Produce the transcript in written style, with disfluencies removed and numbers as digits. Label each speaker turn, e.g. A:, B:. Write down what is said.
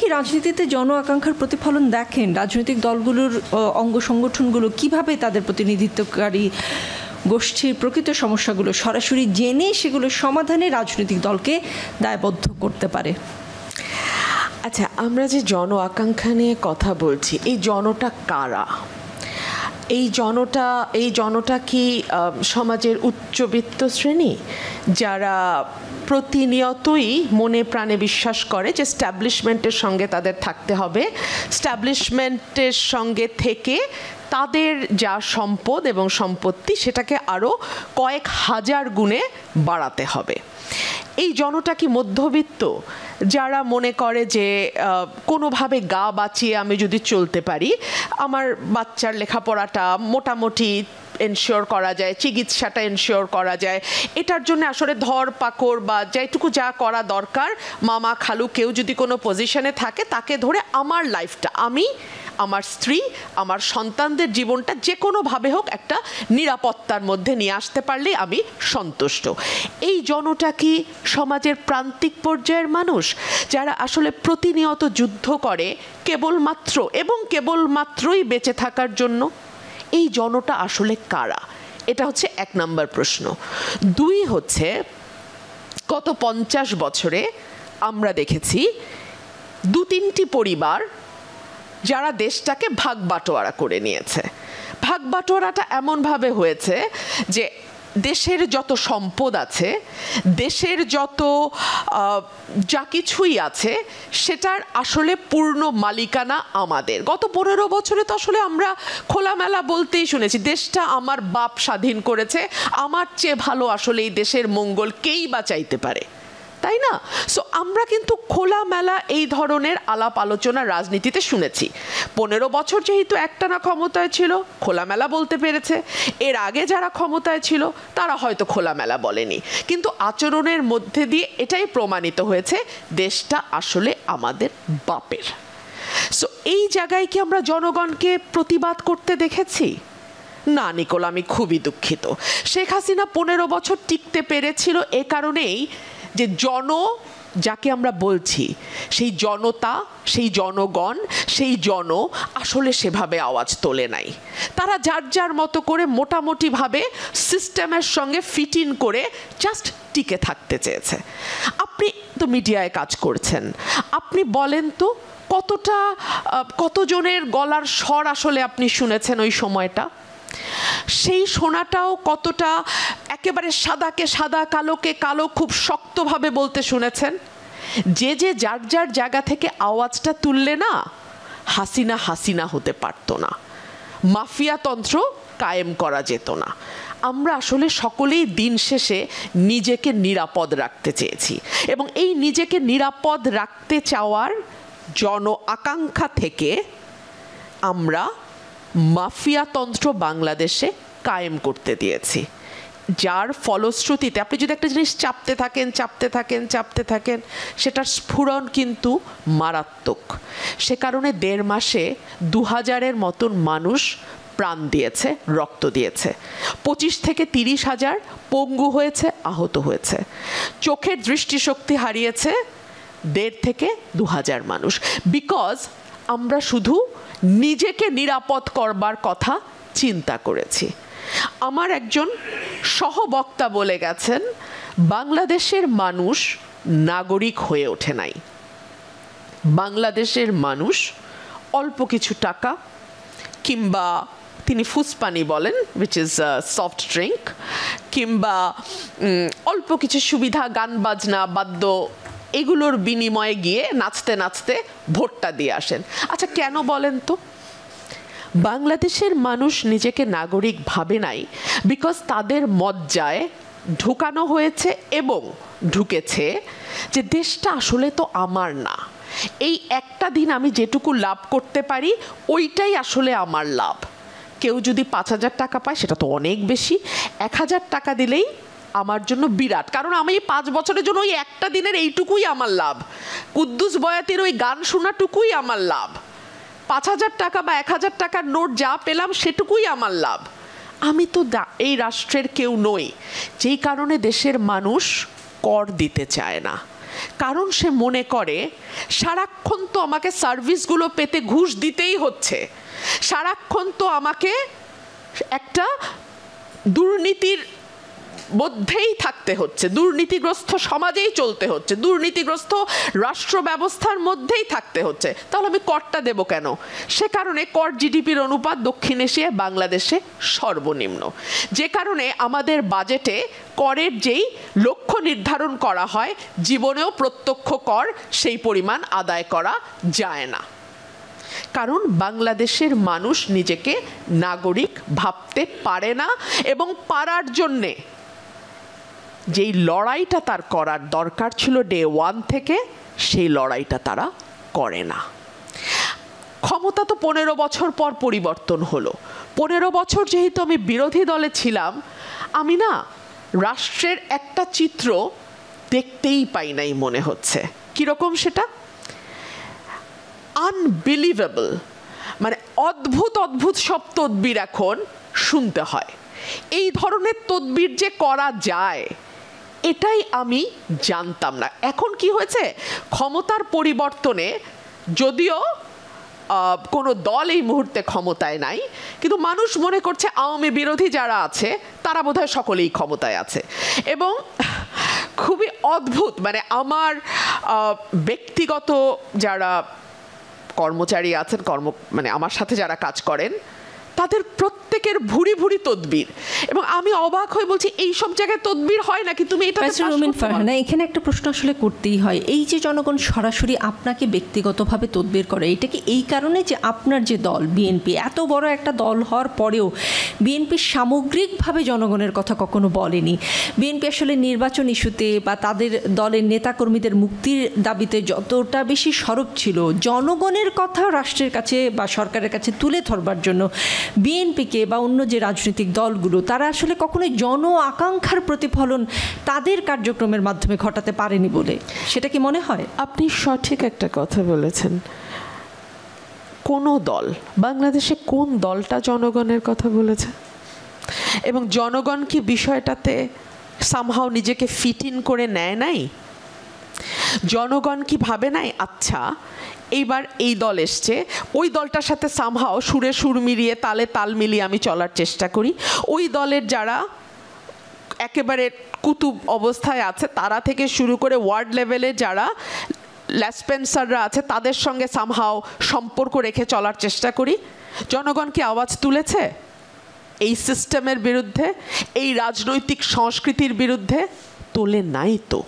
A: কি রাজনীতিতে জন আকাঙ্ক্ষার প্রতিফলন দেখেন? রাজনৈতিক দলগুলোর অঙ্গ সংগঠনগুলো কিভাবে তাদের প্রতিনিধিত্বকারী গোষ্ঠীর প্রকৃত সমস্যাগুলো সরাসরি জেনে সেগুলো সমাধানে রাজনৈতিক দলকে দায়বদ্ধ করতে পারে?
B: আচ্ছা, আমরা যে জন আকাঙ্ক্ষা নিয়ে কথা বলছি, এই জনটা কারা? এই জনটা কি সমাজের উচ্চবিত্ত শ্রেণী, যারা প্রতিনিয়তই মনে প্রাণে বিশ্বাস করে যে স্ট্যাবলিশমেন্টের সঙ্গে তাদের থাকতে হবে, স্ট্যাবলিশমেন্টের সঙ্গে থেকে তাদের যা সম্পদ এবং সম্পত্তি সেটাকে আরও কয়েক হাজার গুণে বাড়াতে হবে? এই জনটা কি মধ্যবিত্ত, যারা মনে করে যে কোনোভাবে গা বাঁচিয়ে আমি যদি চলতে পারি, আমার বাচ্চার লেখাপড়াটা মোটামুটি এনশিওর করা যায়, চিকিৎসাটা এনশিওর করা যায়, এটার জন্য আসলে ধরপাকড় বা যেটুকু যা করা দরকার, মামা খালু কেউ যদি কোনো পজিশনে থাকে তাকে ধরে আমার লাইফটা, আমি, আমার স্ত্রী, আমার সন্তানদের জীবনটা যে কোনোভাবে হোক একটা নিরাপত্তার মধ্যে নিয়ে আসতে পারলেই আমি সন্তুষ্ট? এই জনটা কি সমাজের প্রান্তিক পর্যায়ের মানুষ, যারা আসলে প্রতিনিয়ত যুদ্ধ করে কেবলমাত্রই বেঁচে থাকার জন্য? এই জনটা আসলে কারা? এটা হচ্ছে 1 নম্বর প্রশ্ন। 2 হচ্ছে, গত 50 বছরে আমরা দেখেছি 2-3টি পরিবার যারা দেশটাকে ভাগ বাটোয়ারা করে নিয়েছে। ভাগ বাটোয়ারাটা এমনভাবে হয়েছে যে দেশের যত সম্পদ আছে, দেশের যত যা কিছুই আছে, সেটার আসলে পূর্ণ মালিকানা আমাদের। গত 15 বছরে তো আসলে আমরা খোলামেলা বলতেই শুনেছি, দেশটা আমার বাপ স্বাধীন করেছে, আমার চেয়ে ভালো আসলে এই দেশের মঙ্গল কেই বা চাইতে পারে, তাই না? সো আমরা কিন্তু খোলামেলা এই ধরনের আলাপ আলোচনা রাজনীতিতে শুনেছি। 15 বছর যেহেতু একটানা ক্ষমতায় ছিল, খোলামেলা বলতে পেরেছে। এর আগে যারা ক্ষমতায় ছিল তারা হয়তো খোলামেলা বলেনি, কিন্তু আচরণের মধ্যে দিয়ে এটাই প্রমাণিত হয়েছে দেশটা আসলে আমাদের বাপের। সো এই জায়গায় কি আমরা জনগণকে প্রতিবাদ করতে দেখেছি? না নিকোল, আমি খুবই দুঃখিত। শেখ হাসিনা 15 বছর টিকতে পেরেছিল এ কারণেই যে যাকে আমরা বলছি, সেই জনতা, সেই জনগণ, সেই আসলে সেভাবে আওয়াজ তোলে নাই। তারা যার যার মতো করে মোটামুটিভাবে সিস্টেমের সঙ্গে ফিট ইন করে জাস্ট টিকে থাকতে চেয়েছে। আপনি তো মিডিয়ায় কাজ করছেন, আপনি বলেন তো কতজনের গলার স্বর আসলে আপনি শুনেছেন ওই সময়টা? সেই শোনাটাও কতটা একেবারে সাদাকে সাদা, কালোকে কালো খুব শক্তভাবে বলতে শুনেছেন? যে যার যার জায়গা থেকে আওয়াজটা তুললে না, হাসিনা হতে পারতো না, মাফিয়াতন্ত্র কায়েম করা যেত না। আমরা আসলে সকলেই দিন শেষে নিজেকে নিরাপদ রাখতে চেয়েছি, এবং এই নিজেকে নিরাপদ রাখতে চাওয়ার জন আকাঙ্ক্ষা থেকে আমরা মাফিয়াতন্ত্র বাংলাদেশে কায়েম করতে দিয়েছি, যার ফলশ্রুতিতে আপনি যদি একটা জিনিস চাপতে থাকেন সেটার স্ফুরণ কিন্তু মারাত্মক। সে কারণে 1.5 মাসে 2000-এর মতন মানুষ প্রাণ দিয়েছে, রক্ত দিয়েছে, 25 থেকে 30 হাজার পঙ্গু হয়েছে, আহত হয়েছে, চোখের দৃষ্টিশক্তি হারিয়েছে 1.5 থেকে 2000 মানুষ, বিকজ আমরা শুধু নিজেকে নিরাপদ করবার কথা চিন্তা করেছি। আমার একজন সহবক্তা বলে গেছেন, বাংলাদেশের মানুষ নাগরিক হয়ে ওঠে নাই। বাংলাদেশের মানুষ অল্প কিছু টাকা কিংবা তিনি ফুসপানি বলেন, উইচ ইজ সফট ড্রিঙ্ক, কিংবা অল্প কিছু সুবিধা, গান বাজনা, বাদ্য, এগুলোর বিনিময়ে গিয়ে নাচতে নাচতে ভোটটা দিয়ে আসেন। আচ্ছা, কেন বলেন তো? বাংলাদেশের মানুষ নিজেকে নাগরিক ভাবে নাই, বিকজ তাদের মজ্জায় ঢুকানো হয়েছে এবং ঢুকেছে যে দেশটা আসলে তো আমার না, এই একটা দিন আমি যেটুকু লাভ করতে পারি ওইটাই আসলে আমার লাভ। কেউ যদি 5000 টাকা পায় সেটা তো অনেক বেশি, 1000 টাকা দিলেই আমার জন্য বিরাট, কারণ আমি 5 বছরের জন্য ওই একটা দিনের এইটুকুই আমার লাভ, কুদ্দুস বয়াতির ওই গান শোনাটুকুই আমার লাভ, 5000 টাকা বা 1000 টাকার নোট যা পেলাম সেটুকুই আমার লাভ। আমি তো এই রাষ্ট্রের কেউ নই, যেই কারণে দেশের মানুষ কর দিতে চায় না। কারণ সে মনে করে সারাক্ষণ তো আমাকে সার্ভিসগুলো পেতে ঘুষ দিতেই হচ্ছে, সারাক্ষণ তো আমাকে একটা দুর্নীতির মধ্যেই থাকতে হচ্ছে, দুর্নীতিগ্রস্ত সমাজেই চলতে হচ্ছে, দুর্নীতিগ্রস্ত রাষ্ট্র ব্যবস্থার মধ্যেই থাকতে হচ্ছে, তাহলে আমি করটা দেব কেন? সে কারণে কর জিডিপির অনুপাত দক্ষিণ এশিয়ায় বাংলাদেশে সর্বনিম্ন, যে কারণে আমাদের বাজেটে করের যেই লক্ষ্য নির্ধারণ করা হয় জীবনেও প্রত্যক্ষ কর সেই পরিমাণ আদায় করা যায় না। কারণ বাংলাদেশের মানুষ নিজেকে নাগরিক ভাবতে পারে না, এবং পারার জন্যে যেই লড়াইটা তার করার দরকার ছিল ডে ওয়ান থেকে, সেই লড়াইটা তারা করে না। ক্ষমতা তো 15 বছর পর পরিবর্তন হলো। 15 বছর যেহেতু আমি বিরোধী দলে ছিলাম, আমি না রাষ্ট্রের একটা চিত্র দেখতেই পাই নাই মনে হচ্ছে। কীরকম সেটা? আনবিলিভেবল, মানে অদ্ভুত অদ্ভুত সব তদবির এখন শুনতে হয়। এই ধরনের তদবির যে করা যায় এটাই আমি জানতাম না। এখন কি হয়েছে, ক্ষমতার পরিবর্তনে যদিও কোনো দল এই মুহূর্তে ক্ষমতায় নাই, কিন্তু মানুষ মনে করছে আওয়ামী বিরোধী যারা আছে তারা বোধহয় সকলেই ক্ষমতায় আছে। এবং খুবই অদ্ভুত, মানে আমার ব্যক্তিগত যারা কর্মচারী আছেন, মানে আমার সাথে যারা কাজ করেন, তাদের প্রত্যেকের ভুরি ভুরি তদবির, এবং আমি অবাক হয়ে বলছি এই সব জায়গায় তদবির হয় নাকি? তুমি এটা
A: ফারহানা, এখানে একটা প্রশ্ন আসলে করতেই হয়। এই যে জনগণ সরাসরি আপনাকে ব্যক্তিগতভাবে তদবির করে, এটা কি এই কারণে যে আপনার যে দল বিএনপি, এত বড় একটা দল হওয়ার পরেও বিএনপি সামগ্রিকভাবে জনগণের কথা কখনো বলেনি? বিএনপি আসলে নির্বাচন ইস্যুতে বা তাদের দলের নেতাকর্মীদের মুক্তির দাবিতে যতটা বেশি সরব ছিল, জনগণের কথা রাষ্ট্রের কাছে বা সরকারের কাছে তুলে ধরবার জন্য বিএনপিকে বা অন্য যে রাজনৈতিক দলগুলো, তারা আসলে কখনোই জন আকাঙ্ক্ষার প্রতিফলন তাদের কার্যক্রমের মাধ্যমে ঘটাতে পারেনি বলে সেটা কি মনে হয়?
B: আপনি সঠিক একটা কথা বলেছেন। কোন দল, বাংলাদেশে কোন দলটা জনগণের কথা বলেছে? এবং জনগণ কি বিষয়টাতে সামহাও নিজেকে ফিট ইন করে নেয় নাই? জনগণ কি ভাবে নাই আচ্ছা এইবার এই দল এসছে, ওই দলটার সাথে সামহাও সুরে সুর মিলিয়ে তালে তাল মিলিয়ে আমি চলার চেষ্টা করি, ওই দলের যারা একেবারে কুতুব অবস্থায় আছে তারা থেকে শুরু করে ওয়ার্ড লেভেলে যারা ল্যাসপেন্সাররা আছে তাদের সঙ্গে সামহাও সম্পর্ক রেখে চলার চেষ্টা করি। জনগণ কি আওয়াজ তুলেছে এই সিস্টেমের বিরুদ্ধে, এই রাজনৈতিক সংস্কৃতির বিরুদ্ধে? তোলে নাই তো।